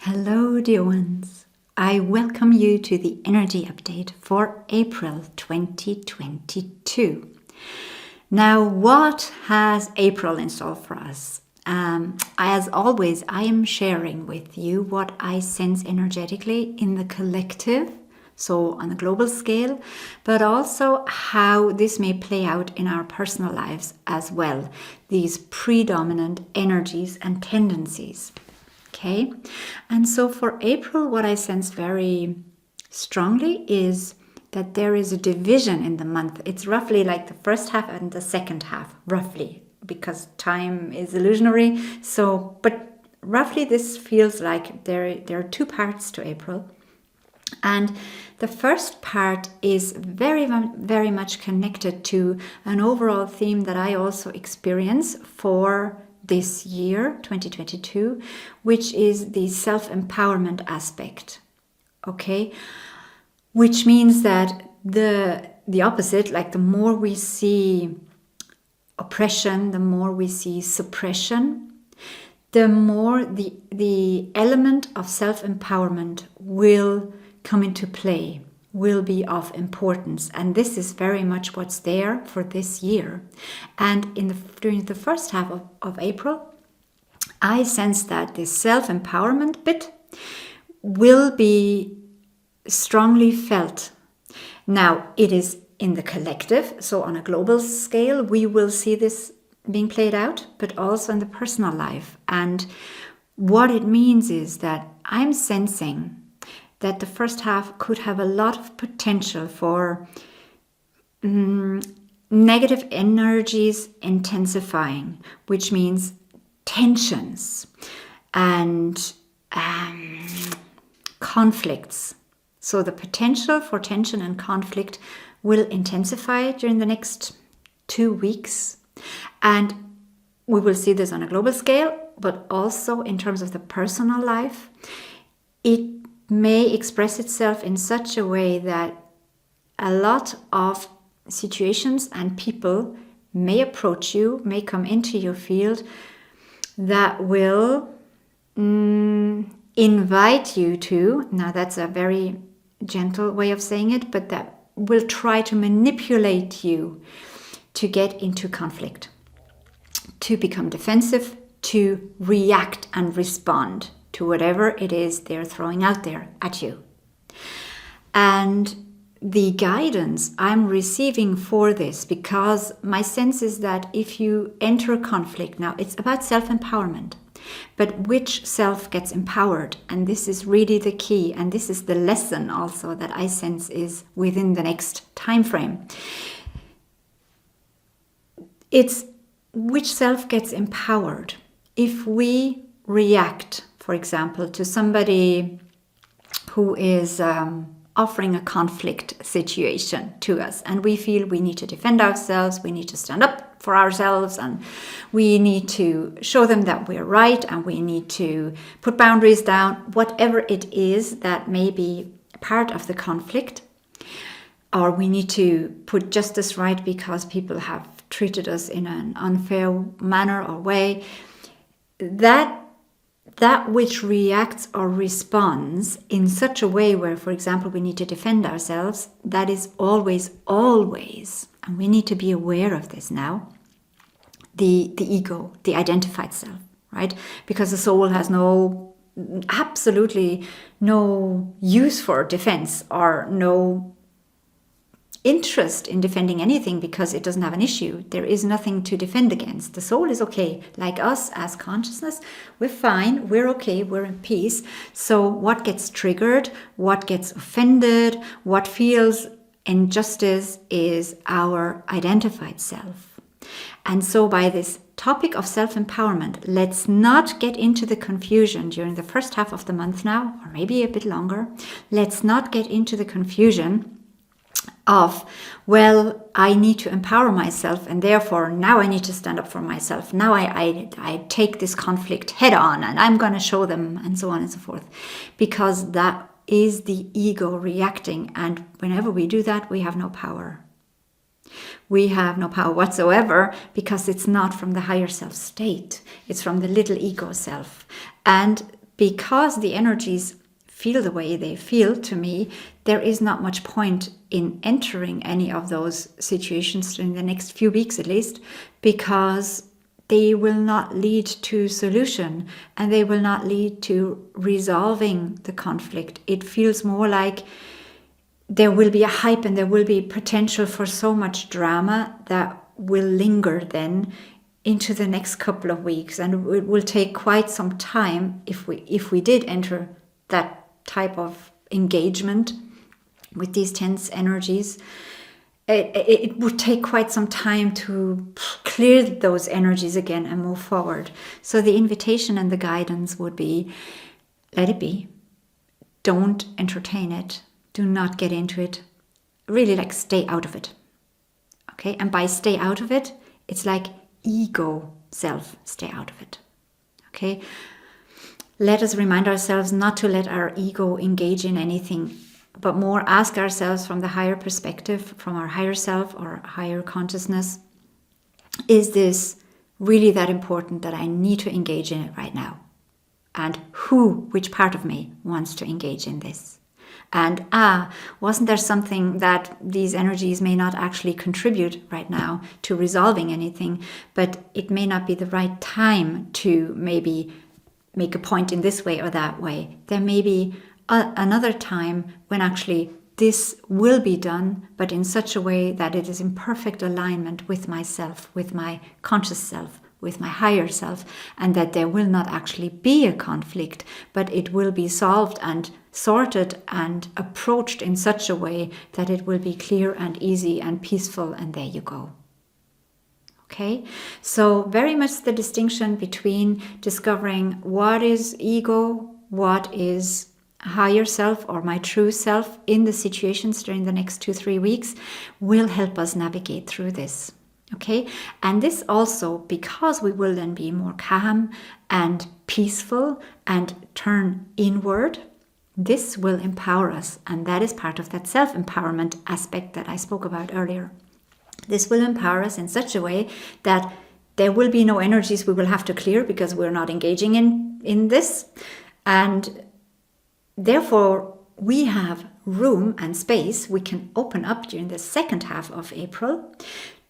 Hello, dear ones. I welcome you to the energy update for April 2022. Now, what has April in store for us? As always, I am sharing with you what I sense energetically in the collective, so on a global scale, but also how this may play out in our personal lives as well, these predominant energies and tendencies. Okay, and so for April, what I sense very strongly is that there is a division in the month. It's roughly like the first half and the second half, roughly, because time is illusionary. So, but roughly this feels like there are two parts to April. And the first part is very, very much connected to an overall theme that I also experience for this year, 2022, which is the self-empowerment aspect. Okay, which means that the opposite, like the more we see oppression, the more we see suppression, the more the element of self-empowerment will come into play, will be of importance. And this is very much what's there for this year. And during the first half of April, I sense that this self-empowerment bit will be strongly felt. Now, it is in the collective, so on a global scale, we will see this being played out, but also in the personal life. And what it means is that I'm sensing that the first half could have a lot of potential for negative energies intensifying, which means tensions and conflicts. So the potential for tension and conflict will intensify during the next 2 weeks. And we will see this on a global scale, but also in terms of the personal life. It may express itself in such a way that a lot of situations and people may approach you, may come into your field that will invite you to, now that's a very gentle way of saying it, but that will try to manipulate you to get into conflict, to become defensive, to react and respond to whatever it is they're throwing out there at you. And the guidance I'm receiving for this, because my sense is that if you enter a conflict, now it's about self-empowerment, but which self gets empowered? And this is really the key, and this is the lesson also that I sense is within the next time frame. It's which self gets empowered. If we react, for example, to somebody who is offering a conflict situation to us, and we feel we need to defend ourselves, we need to stand up for ourselves, and we need to show them that we're right, and we need to put boundaries down, whatever it is that may be part of the conflict, or we need to put justice right because people have treated us in an unfair manner or way, that which reacts or responds in such a way where, for example, we need to defend ourselves, that is always, and we need to be aware of this now, the ego, the identified self, right? Because the soul has absolutely no use for defense or no interest in defending anything because it doesn't have an issue. There is nothing to defend against. The soul is okay. Like us as consciousness, we're fine, we're okay, we're in peace. So what gets triggered, what gets offended, what feels injustice is our identified self. And so by this topic of self-empowerment, let's not get into the confusion during the first half of the month now, or maybe a bit longer. Let's not get into the confusion of, well, I need to empower myself and therefore now I need to stand up for myself. Now I take this conflict head on and I'm going to show them, and so on and so forth. Because that is the ego reacting, and whenever we do that, we have no power. We have no power whatsoever because it's not from the higher self state. It's from the little ego self. And because the energies feel the way they feel to me, there is not much point in entering any of those situations in the next few weeks at least, because they will not lead to solution and they will not lead to resolving the conflict. It feels more like there will be a hype and there will be potential for so much drama that will linger then into the next couple of weeks, and it will take quite some time if we did enter that type of engagement with these tense energies. It would take quite some time to clear those energies again and move forward. So the invitation and the guidance would be, let it be. Don't entertain it. Do not get into it. Really, like, stay out of it. Okay? And by stay out of it, it's like ego self, stay out of it. Okay? Let us remind ourselves not to let our ego engage in anything, but more ask ourselves from the higher perspective, from our higher self or higher consciousness, is this really that important that I need to engage in it right now? And which part of me wants to engage in this? And wasn't there something that these energies may not actually contribute right now to resolving anything, but it may not be the right time to maybe make a point in this way or that way. There may be another time when actually this will be done, but in such a way that it is in perfect alignment with myself, with my conscious self, with my higher self, and that there will not actually be a conflict, but it will be solved and sorted and approached in such a way that it will be clear and easy and peaceful, and there you go. Okay, so very much the distinction between discovering what is ego, what is higher self or my true self in the situations during the next 2-3 weeks will help us navigate through this. Okay, and this also, because we will then be more calm and peaceful and turn inward, this will empower us, and that is part of that self-empowerment aspect that I spoke about earlier. This will empower us in such a way that there will be no energies we will have to clear because we're not engaging in this. And therefore, we have room and space we can open up during the second half of April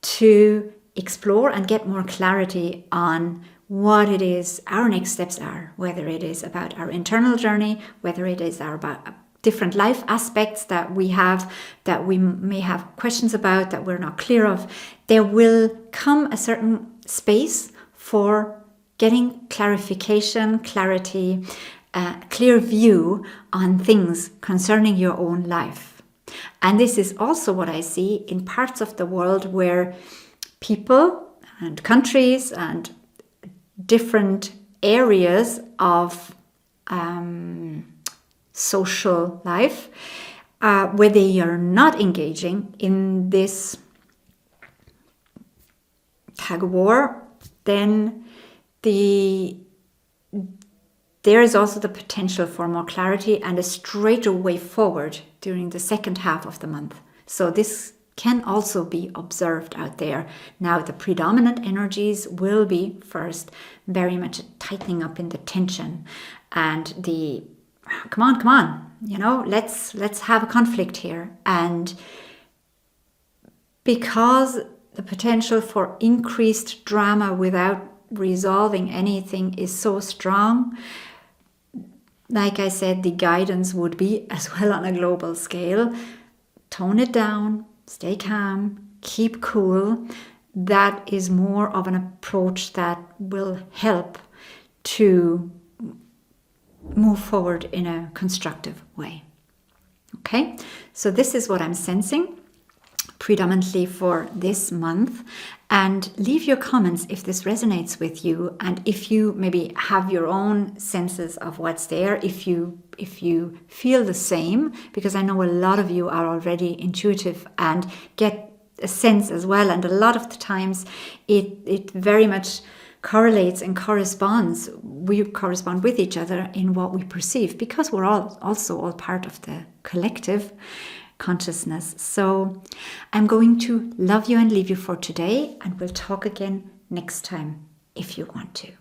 to explore and get more clarity on what it is our next steps are, whether it is about our internal journey, whether it is about different life aspects that we have, that we may have questions about, that we're not clear of. There will come a certain space for getting clarification, clarity, clear view on things concerning your own life. And this is also what I see in parts of the world where people and countries and different areas of social life, where they are not engaging in this tug of war, then there is also the potential for more clarity and a straighter way forward during the second half of the month. So this can also be observed out there. Now, the predominant energies will be first very much tightening up in the tension and the come on, let's have a conflict here. And because the potential for increased drama without resolving anything is so strong, like I said, the guidance would be, as well on a global scale, tone it down, stay calm, keep cool. That is more of an approach that will help to move forward in a constructive way. Okay, so this is what I'm sensing predominantly for this month. And leave your comments if this resonates with you, and if you maybe have your own senses of what's there, if you feel the same, because I know a lot of you are already intuitive and get a sense as well, and a lot of the times it very much correlates and corresponds. We correspond with each other in what we perceive, because we're also all part of the collective consciousness. So I'm going to love you and leave you for today, and we'll talk again next time if you want to.